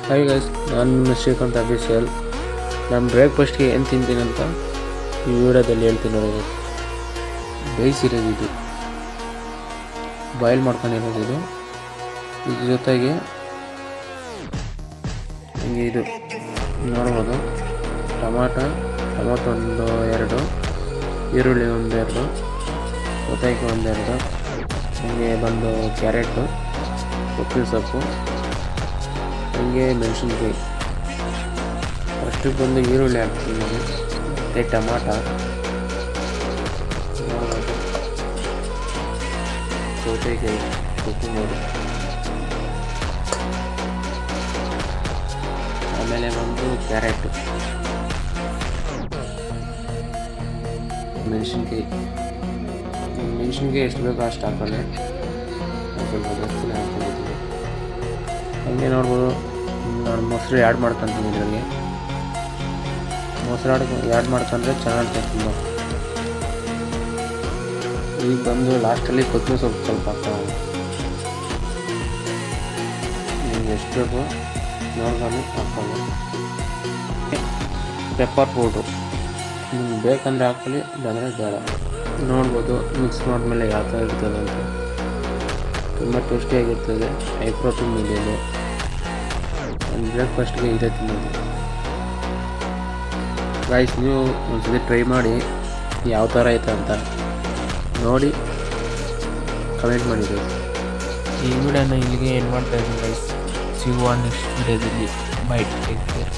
Hi guys, ನಾನು Srikanth official. ನಾನು ಬ್ರೇಕ್ಫಾಸ್ಟ್ಗೆ ಏನು ತಿಂತೀನಿ ಅಂತ ಈ ವಿಡಿಯೋದಲ್ಲಿ ಹೇಳ್ತೀನಿ ನೋಡಿ. ಬೇಯಿಸಿರೋದು ಇದು, ಬಾಯ್ಲ್ ಮಾಡ್ಕೊಂಡಿರೋದು ಇದು. ಇದ್ರ ಜೊತೆಗೆ ಹಿಂಗೆ ಇದು ನೋಡ್ಬೋದು, ಟೊಮಾಟೊ ಒಂದು 2, ಈರುಳ್ಳಿ 1-2, ಸೌತೆಕಾಯಿ 1-2, ಹೀಗೆ ಬಂದು ಕ್ಯಾರೆಟು, ಕೊತ್ತಂಬರಿ ಸೊಪ್ಪು, ಹೀಗೆ ಮೆಣಸಿನ್ಕಾಯಿ. ಫಸ್ಟಿಗೆ ಬಂದು ಈರುಳ್ಳಿ ಹಾಕ್ತೀನಿ ನಾನು, ಮತ್ತು ಟೊಮಾಟೊ ನೋಡ್ಬೋದು, ಸೌತೆಕಾಯಿ, ಕೊತ್ತಂಬರಿ, ಆಮೇಲೆ ಬಂದು ಕ್ಯಾರೆಟು, ಮೆಣಸಿನ್ಕಾಯಿ ಎಷ್ಟು ಬೇಕೋ ಅಷ್ಟು ಹಾಕೊಳ್ಳಿ. ಸ್ವಲ್ಪ ಜಾಸ್ತಿನೇ ಹಾಕ್ಕೊಂಡಿದ್ದೀನಿ. ಹಂಗೆ ನೋಡ್ಬೋದು, ನಾನು ಮೊಸರು ಆ್ಯಡ್ ಮಾಡ್ಕೊತೀನಿ ಇದರಲ್ಲಿ. ಮೊಸರು ಆ್ಯಡ್ ಮಾಡ್ಕೊಂಡ್ರೆ ಚೆನ್ನಾಗಿರುತ್ತೆ ತುಂಬ. ಈಗ ಬಂದು ಲಾಸ್ಟಲ್ಲಿ ಕೊತ್ತಂಬರಿ ಸ್ವಲ್ಪ ಹಾಕ್ತಾರೆ. ನಿಮ್ಗೆ ಎಷ್ಟು ಬೇಕೋ ನೋಡ್ಕೊಂಡು ಹಾಕ್ಕೊಳ್ಳಿ. ಪೆಪ್ಪರ್ ಪೌಡ್ರು ನಿಮ್ಗೆ ಬೇಕಂದರೆ ಹಾಕ್ಕೊಳ್ಳಿ, ಇಲ್ಲಾಂದರೆ ಬೇಡ. ನೋಡ್ಬೋದು ಮಿಕ್ಸ್ ಮಾಡಿದ್ಮೇಲೆ ಯಾವ ಥರ ಇರ್ತದೆ ಅಂತ. ತುಂಬ ಟೇಸ್ಟಿಯಾಗಿರ್ತದೆ, ಹೈ ಪ್ರೋಟೀನ್ ಇದೆ. ಒಂದು ಬ್ರೇಕ್ಫಾಸ್ಟ್ಗೆ ಇದೇ ತಿನ್ನೋದು ಗೈಸ್. ನೀವು ಒಂದ್ಸತಿ ಟ್ರೈ ಮಾಡಿ ಯಾವ ಥರ ಐತೆ ಅಂತ ನೋಡಿ ಕಮೆಂಟ್ ಮಾಡಿ ಗೈಸ್. ಈ ವಿಡಿಯೋನ ಇಲ್ಲಿಗೆ ಏನು ಮಾಡ್ತಾ ಇದ್ದೀನಿ ಗೈಸ್. ಸಿಗುವ ನೆಕ್ಸ್ಟ್ ವಿಡಿಯೋದಲ್ಲಿ. By, take care.